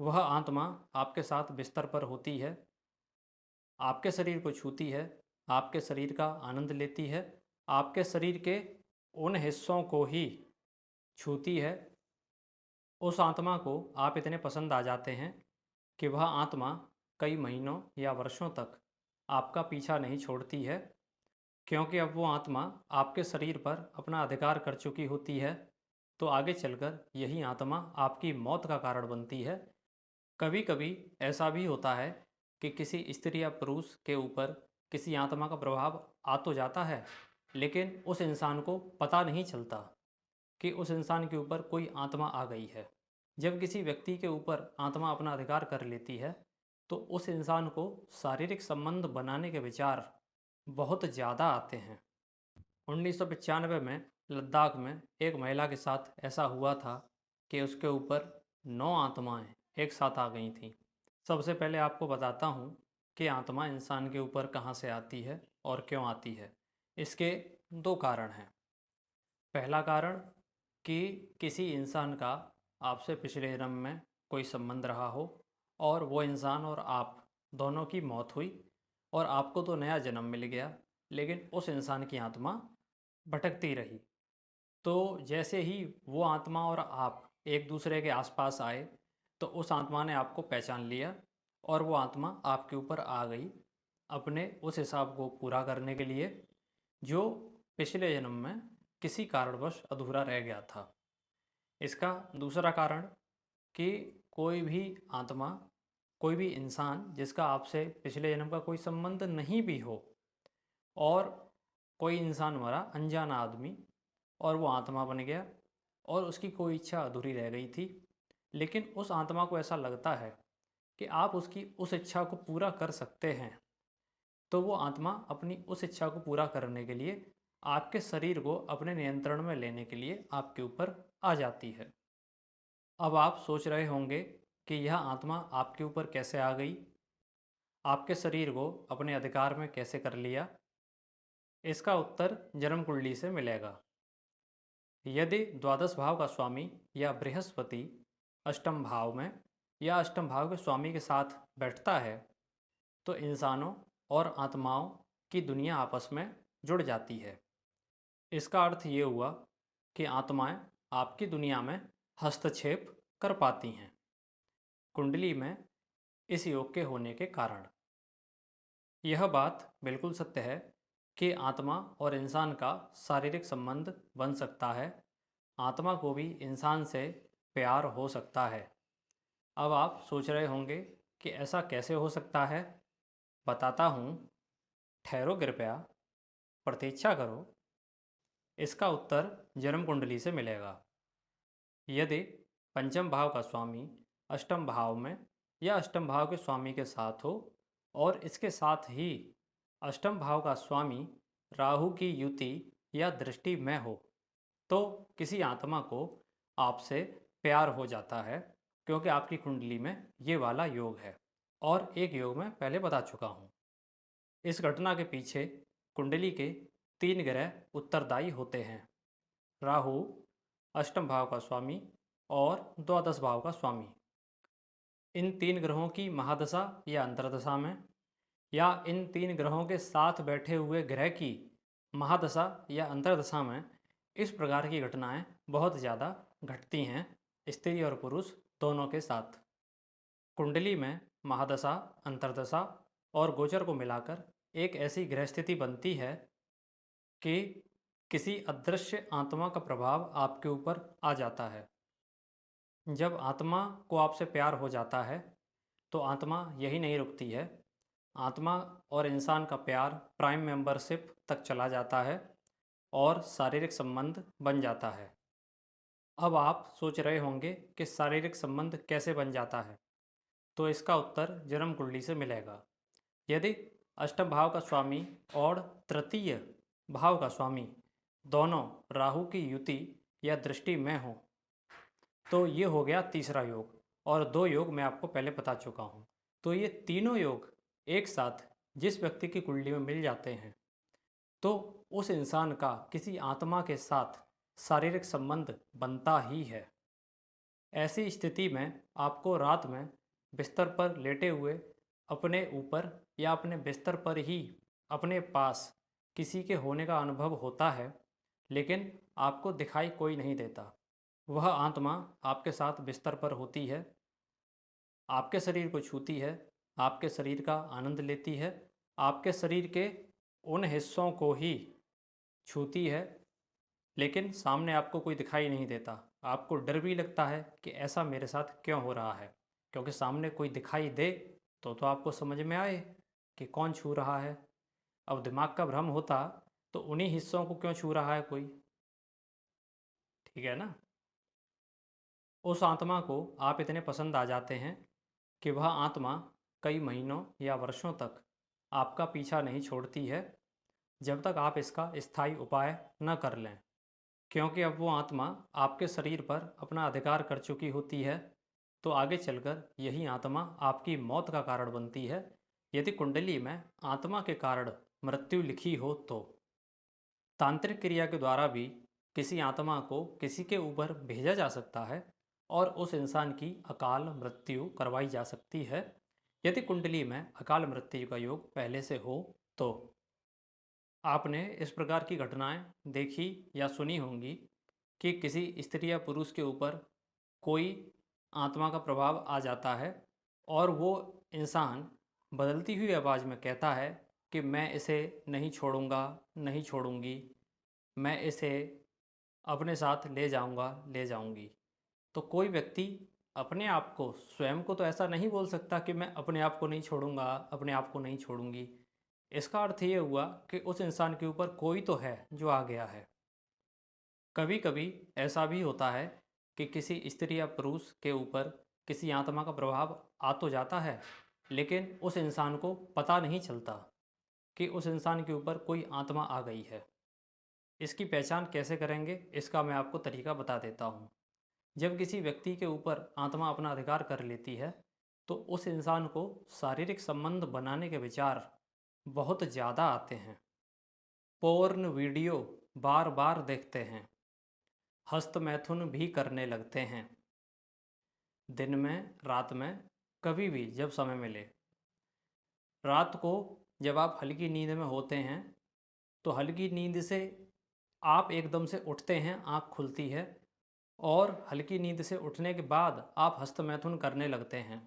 वह आत्मा आपके साथ बिस्तर पर होती है, आपके शरीर को छूती है, आपके शरीर का आनंद लेती है, आपके शरीर के उन हिस्सों को ही छूती है। उस आत्मा को आप इतने पसंद आ जाते हैं कि वह आत्मा कई महीनों या वर्षों तक आपका पीछा नहीं छोड़ती है, क्योंकि अब वो आत्मा आपके शरीर पर अपना अधिकार कर चुकी होती है। तो आगे चलकर यही आत्मा आपकी मौत का कारण बनती है। कभी कभी ऐसा भी होता है कि किसी स्त्री या पुरुष के ऊपर किसी आत्मा का प्रभाव आ तो जाता है, लेकिन उस इंसान को पता नहीं चलता कि उस इंसान के ऊपर कोई आत्मा आ गई है। जब किसी व्यक्ति के ऊपर आत्मा अपना अधिकार कर लेती है, तो उस इंसान को शारीरिक संबंध बनाने के विचार बहुत ज़्यादा आते हैं। 1995 में लद्दाख में एक महिला के साथ ऐसा हुआ था कि उसके ऊपर 9 आत्माएं एक साथ आ गई थीं। सबसे पहले आपको बताता हूँ कि आत्मा इंसान के ऊपर कहाँ से आती है और क्यों आती है। इसके दो कारण हैं। पहला कारण कि किसी इंसान का आपसे पिछले जन्म में कोई संबंध रहा हो और वो इंसान और आप दोनों की मौत हुई और आपको तो नया जन्म मिल गया, लेकिन उस इंसान की आत्मा भटकती रही। तो जैसे ही वो आत्मा और आप एक दूसरे के आसपास आए, तो उस आत्मा ने आपको पहचान लिया और वो आत्मा आपके ऊपर आ गई अपने उस हिसाब को पूरा करने के लिए जो पिछले जन्म में किसी कारणवश अधूरा रह गया था। इसका दूसरा कारण कि कोई भी आत्मा, कोई भी इंसान जिसका आपसे पिछले जन्म का कोई संबंध नहीं भी हो और कोई इंसान मरा, अनजाना आदमी, और वो आत्मा बन गया और उसकी कोई इच्छा अधूरी रह गई थी, लेकिन उस आत्मा को ऐसा लगता है कि आप उसकी उस इच्छा को पूरा कर सकते हैं। तो वो आत्मा अपनी उस इच्छा को पूरा करने के लिए आपके शरीर को अपने नियंत्रण में लेने के लिए आपके ऊपर आ जाती है। अब आप सोच रहे होंगे कि यह आत्मा आपके ऊपर कैसे आ गई, आपके शरीर को अपने अधिकार में कैसे कर लिया। इसका उत्तर जन्म कुंडली से मिलेगा। यदि द्वादश भाव का स्वामी या बृहस्पति अष्टम भाव में या अष्टम भाव के स्वामी के साथ बैठता है, तो इंसानों और आत्माओं की दुनिया आपस में जुड़ जाती है। इसका अर्थ ये हुआ कि आत्माएं आपकी दुनिया में हस्तक्षेप कर पाती हैं, कुंडली में इस योग के होने के कारण। यह बात बिल्कुल सत्य है कि आत्मा और इंसान का शारीरिक संबंध बन सकता है। आत्मा को भी इंसान से प्यार हो सकता है। अब आप सोच रहे होंगे कि ऐसा कैसे हो सकता है। बताता हूँ, ठहरो कृपया, प्रतीक्षा करो। इसका उत्तर जन्म कुंडली से मिलेगा। यदि पंचम भाव का स्वामी अष्टम भाव में या अष्टम भाव के स्वामी के साथ हो और इसके साथ ही अष्टम भाव का स्वामी राहु की युति या दृष्टि में हो, तो किसी आत्मा को आपसे प्यार हो जाता है, क्योंकि आपकी कुंडली में ये वाला योग है और एक योग मैं पहले बता चुका हूँ। इस घटना के पीछे कुंडली के 3 ग्रह उत्तरदायी होते हैं: राहु अष्टम भाव का स्वामी और द्वादश भाव का स्वामी। इन 3 ग्रहों की महादशा या अंतर्दशा में या इन 3 ग्रहों के साथ बैठे हुए ग्रह की महादशा या अंतर्दशा में इस प्रकार की घटनाएं बहुत ज़्यादा घटती हैं, स्त्री और पुरुष दोनों के साथ। कुंडली में महादशा, अंतर्दशा और गोचर को मिलाकर एक ऐसी ग्रह स्थिति बनती है कि किसी अदृश्य आत्मा का प्रभाव आपके ऊपर आ जाता है। जब आत्मा को आपसे प्यार हो जाता है, तो आत्मा यही नहीं रुकती है। आत्मा और इंसान का प्यार प्राइम मेंबरशिप तक चला जाता है और शारीरिक संबंध बन जाता है। अब आप सोच रहे होंगे कि शारीरिक संबंध कैसे बन जाता है, तो इसका उत्तर जन्म कुंडली से मिलेगा। यदि अष्टम भाव का स्वामी और तृतीय भाव का स्वामी दोनों राहु की युति या दृष्टि में हो, तो ये हो गया तीसरा योग। और 2 योग मैं आपको पहले बता चुका हूँ। तो ये तीनों योग एक साथ जिस व्यक्ति की कुंडली में मिल जाते हैं, तो उस इंसान का किसी आत्मा के साथ शारीरिक संबंध बनता ही है। ऐसी स्थिति में आपको रात में बिस्तर पर लेटे हुए अपने ऊपर या अपने बिस्तर पर ही अपने पास किसी के होने का अनुभव होता है, लेकिन आपको दिखाई कोई नहीं देता। वह आत्मा आपके साथ बिस्तर पर होती है, आपके शरीर को छूती है, आपके शरीर का आनंद लेती है, आपके शरीर के उन हिस्सों को ही छूती है, लेकिन सामने आपको कोई दिखाई नहीं देता। आपको डर भी लगता है कि ऐसा मेरे साथ क्यों हो रहा है, क्योंकि सामने कोई दिखाई दे तो आपको समझ में आए कि कौन छू रहा है। अब दिमाग का भ्रम होता तो उन्हीं हिस्सों को क्यों छू रहा है कोई, ठीक है ना। उस आत्मा को आप इतने पसंद आ जाते हैं कि वह आत्मा कई महीनों या वर्षों तक आपका पीछा नहीं छोड़ती है, जब तक आप इसका स्थायी उपाय न कर लें। क्योंकि अब वो आत्मा आपके शरीर पर अपना अधिकार कर चुकी होती है, तो आगे चलकर यही आत्मा आपकी मौत का कारण बनती है, यदि कुंडली में आत्मा के कारण मृत्यु लिखी हो तो। तांत्रिक क्रिया के द्वारा भी किसी आत्मा को किसी के ऊपर भेजा जा सकता है और उस इंसान की अकाल मृत्यु करवाई जा सकती है, यदि कुंडली में अकाल मृत्यु का योग पहले से हो तो। आपने इस प्रकार की घटनाएं देखी या सुनी होंगी कि किसी स्त्री या पुरुष के ऊपर कोई आत्मा का प्रभाव आ जाता है और वो इंसान बदलती हुई आवाज़ में कहता है कि मैं इसे नहीं छोड़ूंगा, नहीं छोड़ूंगी, मैं इसे अपने साथ ले जाऊंगा, ले जाऊंगी। तो कोई व्यक्ति अपने आप को, स्वयं को तो ऐसा नहीं बोल सकता कि मैं अपने आप को नहीं छोड़ूंगा, अपने आप को नहीं छोड़ूंगी। इसका अर्थ ये हुआ कि उस इंसान के ऊपर कोई तो है जो आ गया है। कभी कभी ऐसा भी होता है कि किसी स्त्री या पुरुष के ऊपर किसी आत्मा का प्रभाव आ तो जाता है, लेकिन उस इंसान को पता नहीं चलता कि उस इंसान के ऊपर कोई आत्मा आ गई है। इसकी पहचान कैसे करेंगे, इसका मैं आपको तरीका बता देता हूँ। जब किसी व्यक्ति के ऊपर आत्मा अपना अधिकार कर लेती है, तो उस इंसान को शारीरिक संबंध बनाने के विचार बहुत ज़्यादा आते हैं। पोर्न वीडियो बार बार देखते हैं, हस्त मैथुन भी करने लगते हैं, दिन में रात में, कभी भी जब समय मिले। रात को जब आप हल्की नींद में होते हैं, तो हल्की नींद से आप एकदम से उठते हैं, आँख खुलती है और हल्की नींद से उठने के बाद आप हस्तमैथुन करने लगते हैं।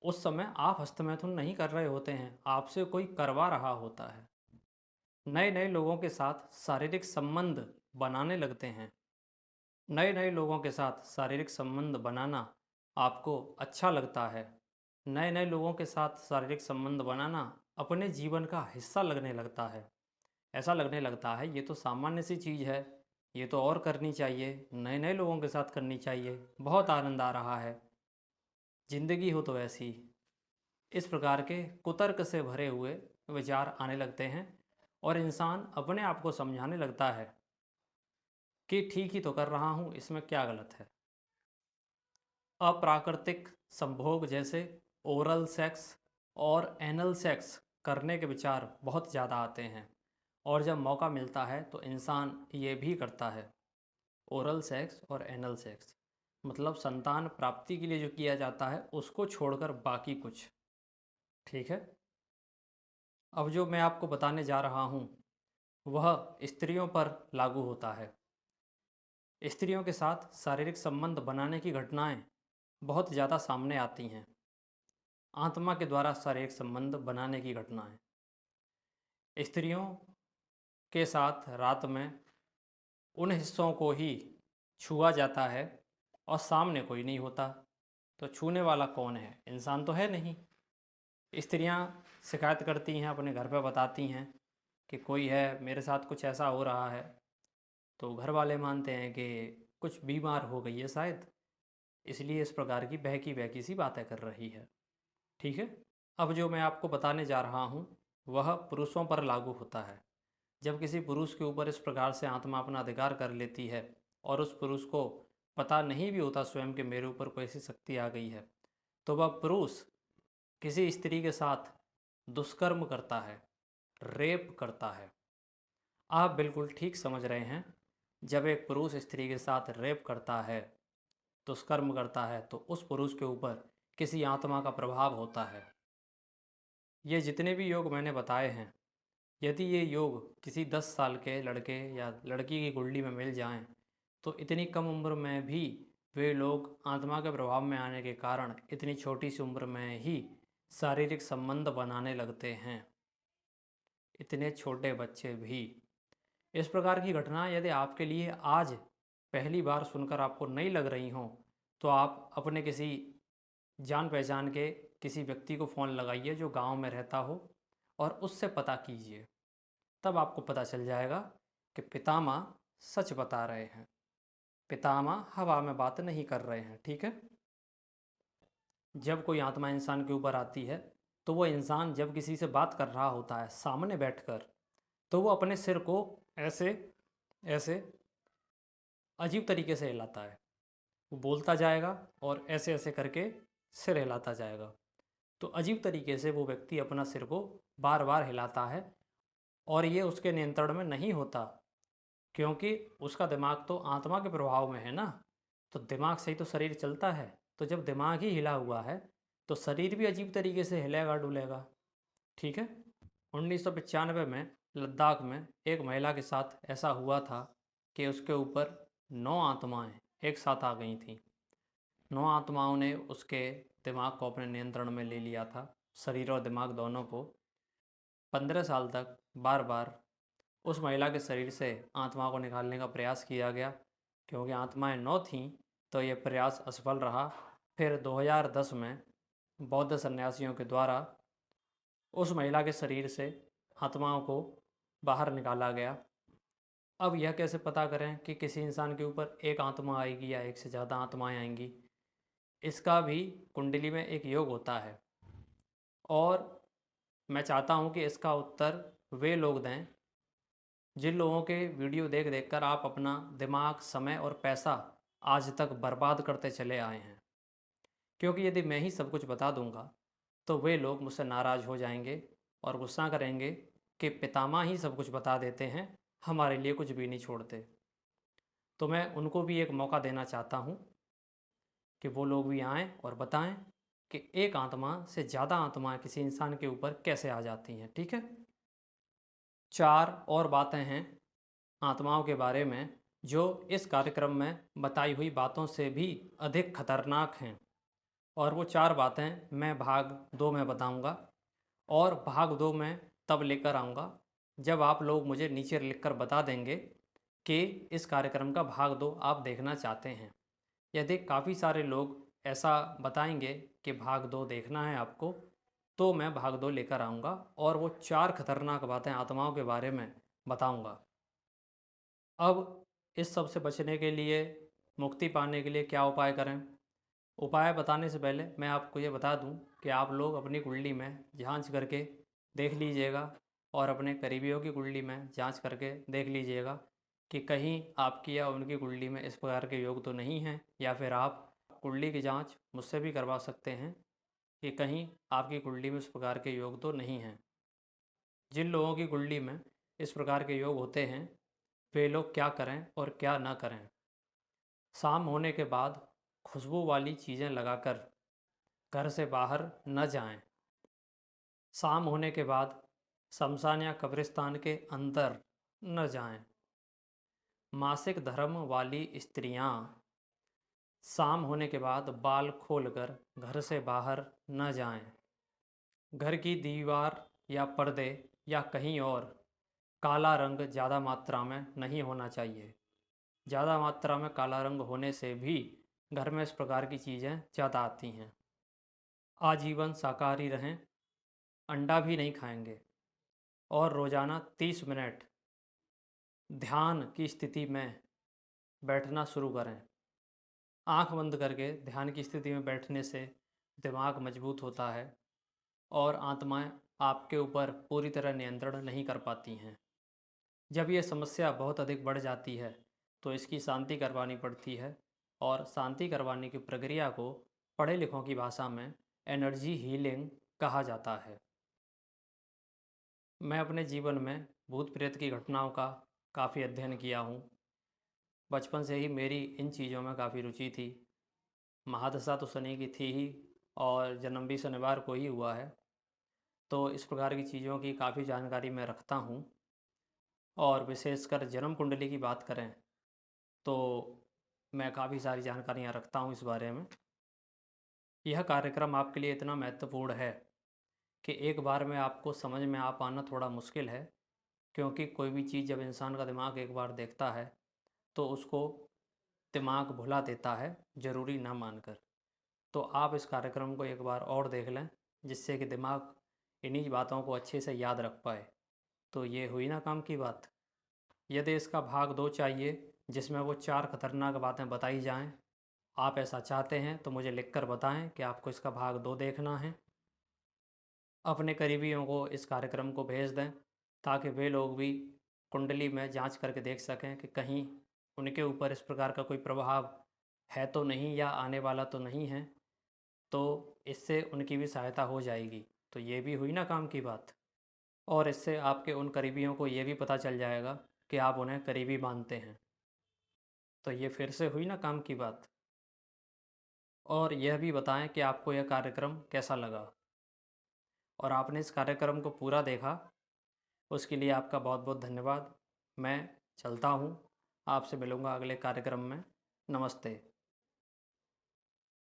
उस समय आप हस्तमैथुन नहीं कर रहे होते हैं, आपसे कोई करवा रहा होता है। नए नए लोगों के साथ शारीरिक संबंध बनाने लगते हैं। नए नए लोगों के साथ शारीरिक संबंध बनाना आपको अच्छा लगता है। नए नए लोगों के साथ शारीरिक संबंध बनाना अपने जीवन का हिस्सा लगने लगता है। ऐसा लगने लगता है ये तो सामान्य सी चीज़ है, ये तो और करनी चाहिए, नए नए लोगों के साथ करनी चाहिए, बहुत आनंद आ रहा है, ज़िंदगी हो तो ऐसी। इस प्रकार के कुतर्क से भरे हुए विचार आने लगते हैं और इंसान अपने आप को समझाने लगता है कि ठीक ही तो कर रहा हूँ, इसमें क्या गलत है। अप्राकृतिक संभोग जैसे ओरल सेक्स और एनल सेक्स करने के विचार बहुत ज़्यादा आते हैं और जब मौका मिलता है तो इंसान ये भी करता है। ओरल सेक्स और एनल सेक्स मतलब संतान प्राप्ति के लिए जो किया जाता है उसको छोड़कर बाकी कुछ, ठीक है। अब जो मैं आपको बताने जा रहा हूँ वह स्त्रियों पर लागू होता है। स्त्रियों के साथ शारीरिक संबंध बनाने की घटनाएं बहुत ज़्यादा सामने आती हैं। आत्मा के द्वारा शारीरिक संबंध बनाने की घटनाएं स्त्रियों के साथ रात में उन हिस्सों को ही छुआ जाता है और सामने कोई नहीं होता, तो छूने वाला कौन है, इंसान तो है नहीं। स्त्रियां शिकायत करती हैं, अपने घर पे बताती हैं कि कोई है, मेरे साथ कुछ ऐसा हो रहा है। तो घर वाले मानते हैं कि कुछ बीमार हो गई है शायद, इसलिए इस प्रकार की बहकी बहकी सी बातें कर रही है, ठीक है। अब जो मैं आपको बताने जा रहा हूँ वह पुरुषों पर लागू होता है। जब किसी पुरुष के ऊपर इस प्रकार से आत्मा अपना अधिकार कर लेती है और उस पुरुष को पता नहीं भी होता स्वयं कि मेरे ऊपर कोई ऐसी शक्ति आ गई है, तो वह पुरुष किसी स्त्री के साथ दुष्कर्म करता है, रेप करता है। आप बिल्कुल ठीक समझ रहे हैं। जब एक पुरुष स्त्री के साथ रेप करता है दुष्कर्म करता है तो उस पुरुष के ऊपर किसी आत्मा का प्रभाव होता है। ये जितने भी योग मैंने बताए हैं, यदि ये योग किसी 10 साल के लड़के या लड़की की कुंडली में मिल जाएं, तो इतनी कम उम्र में भी वे लोग आत्मा के प्रभाव में आने के कारण इतनी छोटी सी उम्र में ही शारीरिक संबंध बनाने लगते हैं, इतने छोटे बच्चे भी। इस प्रकार की घटना यदि आपके लिए आज पहली बार सुनकर आपको नहीं लग रही हों, तो आप अपने किसी जान पहचान के किसी व्यक्ति को फ़ोन लगाइए जो गांव में रहता हो और उससे पता कीजिए। तब आपको पता चल जाएगा कि पितामह सच बता रहे हैं, पितामह हवा में बात नहीं कर रहे हैं। ठीक है। जब कोई आत्मा इंसान के ऊपर आती है, तो वो इंसान जब किसी से बात कर रहा होता है सामने बैठकर, तो वो अपने सिर को ऐसे ऐसे अजीब तरीके से हिलाता है। वो बोलता जाएगा और ऐसे ऐसे करके सिर हिलाता जाएगा। तो अजीब तरीके से वो व्यक्ति अपना सिर को बार बार हिलाता है और ये उसके नियंत्रण में नहीं होता, क्योंकि उसका दिमाग तो आत्मा के प्रभाव में है ना। तो दिमाग से ही तो शरीर चलता है। तो जब दिमाग ही हिला हुआ है तो शरीर भी अजीब तरीके से हिलेगा डुलेगा। ठीक है। 1995 में लद्दाख में एक महिला के साथ ऐसा हुआ था कि उसके ऊपर 9 आत्माएं एक साथ आ गई थीं। 9 आत्माओं ने उसके दिमाग को अपने नियंत्रण में ले लिया था, शरीर और दिमाग दोनों को। 15 साल तक बार बार उस महिला के शरीर से आत्मा को निकालने का प्रयास किया गया। क्योंकि आत्माएं 9 थीं तो ये प्रयास असफल रहा। फिर 2010 में बौद्ध सन्यासियों के द्वारा उस महिला के शरीर से आत्माओं को बाहर निकाला गया। अब यह कैसे पता करें कि किसी इंसान के ऊपर एक आत्मा आएगी या एक से ज़्यादा आत्माएं आएंगी? इसका भी कुंडली में एक योग होता है, और मैं चाहता हूं कि इसका उत्तर वे लोग दें जिन लोगों के वीडियो देख देख कर आप अपना दिमाग, समय और पैसा आज तक बर्बाद करते चले आए हैं। क्योंकि यदि मैं ही सब कुछ बता दूंगा तो वे लोग मुझसे नाराज़ हो जाएंगे और गुस्सा करेंगे कि पितामह ही सब कुछ बता देते हैं, हमारे लिए कुछ भी नहीं छोड़ते। तो मैं उनको भी एक मौका देना चाहता हूँ कि वो लोग भी आएँ और बताएं कि एक आत्मा से ज़्यादा आत्माएं किसी इंसान के ऊपर कैसे आ जाती हैं। ठीक है। 4 और बातें हैं आत्माओं के बारे में जो इस कार्यक्रम में बताई हुई बातों से भी अधिक खतरनाक हैं, और वो 4 बातें मैं भाग 2 में बताऊंगा, और भाग 2 में तब लेकर आऊँगा जब आप लोग मुझे नीचे लिखकर बता देंगे कि इस कार्यक्रम का भाग 2 आप देखना चाहते हैं। यदि काफ़ी सारे लोग ऐसा बताएंगे कि भाग 2 देखना है आपको, तो मैं भाग 2 लेकर आऊँगा और वो 4 खतरनाक बातें आत्माओं के बारे में बताऊँगा। अब इस सब से बचने के लिए, मुक्ति पाने के लिए क्या उपाय करें? उपाय बताने से पहले मैं आपको ये बता दूं कि आप लोग अपनी कुंडली में जांच करके देख लीजिएगा, और अपने करीबियों की कुंडली में जांच करके देख लीजिएगा कि कहीं आपकी या उनकी कुंडली में इस प्रकार के योग तो नहीं हैं। या फिर आप कुंडली की जांच मुझसे भी करवा सकते हैं कि कहीं आपकी कुंडली में इस प्रकार के योग तो नहीं हैं। जिन लोगों की कुंडली में इस प्रकार के योग होते हैं वे लोग क्या करें और क्या ना करें? शाम होने के बाद खुशबू वाली चीज़ें लगाकर घर से बाहर न जाएं। शाम होने के बाद शमशान या कब्रिस्तान के अंदर न जाएं। मासिक धर्म वाली स्त्रियां शाम होने के बाद बाल खोलकर घर से बाहर न जाएं। घर की दीवार या पर्दे या कहीं और काला रंग ज़्यादा मात्रा में नहीं होना चाहिए। ज़्यादा मात्रा में काला रंग होने से भी घर में इस प्रकार की चीज़ें ज़्यादा आती हैं। आजीवन शाकाहारी रहें, अंडा भी नहीं खाएंगे, और रोज़ाना 30 मिनट ध्यान की स्थिति में बैठना शुरू करें। आंख बंद करके ध्यान की स्थिति में बैठने से दिमाग मजबूत होता है और आत्माएं आपके ऊपर पूरी तरह नियंत्रण नहीं कर पाती हैं। जब ये समस्या बहुत अधिक बढ़ जाती है तो इसकी शांति करवानी पड़ती है, और शांति करवाने की प्रक्रिया को पढ़े लिखों की भाषा में एनर्जी हीलिंग कहा जाता है। मैं अपने जीवन में भूत प्रेत की घटनाओं का काफ़ी अध्ययन किया हूँ। बचपन से ही मेरी इन चीज़ों में काफ़ी रुचि थी। महादशा तो शनि की थी ही और जन्म भी शनिवार को ही हुआ है। तो इस प्रकार की चीज़ों की काफ़ी जानकारी मैं रखता हूँ और विशेषकर जन्म कुंडली की बात करें तो मैं काफ़ी सारी जानकारियाँ रखता हूँ इस बारे में। यह कार्यक्रम आपके लिए इतना महत्वपूर्ण है कि एक बार में आपको समझ में आ पाना थोड़ा मुश्किल है, क्योंकि कोई भी चीज़ जब इंसान का दिमाग एक बार देखता है तो उसको दिमाग भुला देता है, ज़रूरी ना मानकर। तो आप इस कार्यक्रम को एक बार और देख लें, जिससे कि दिमाग इन्हीं बातों को अच्छे से याद रख पाए। तो ये हुई ना काम की बात। यदि इसका भाग 2 चाहिए, जिसमें वो 4 खतरनाक बातें बताई जाएँ, आप ऐसा चाहते हैं तो मुझे लिखकर बताएँ कि आपको इसका भाग 2 देखना है। अपने करीबियों को इस कार्यक्रम को भेज दें, ताकि वे लोग भी कुंडली में जाँच करके देख सकें कि कहीं उनके ऊपर इस प्रकार का कोई प्रभाव है तो नहीं या आने वाला तो नहीं है, तो इससे उनकी भी सहायता हो जाएगी। तो ये भी हुई ना काम की बात। और इससे आपके उन करीबियों को ये भी पता चल जाएगा कि आप उन्हें करीबी मानते हैं। तो ये फिर से हुई ना काम की बात। और यह भी बताएँ कि आपको यह कार्यक्रम कैसा लगा और आपने इस कार्यक्रम को पूरा देखा, उसके लिए आपका बहुत-बहुत धन्यवाद। मैं चलता हूँ, आपसे मिलूँगा अगले कार्यक्रम में। नमस्ते।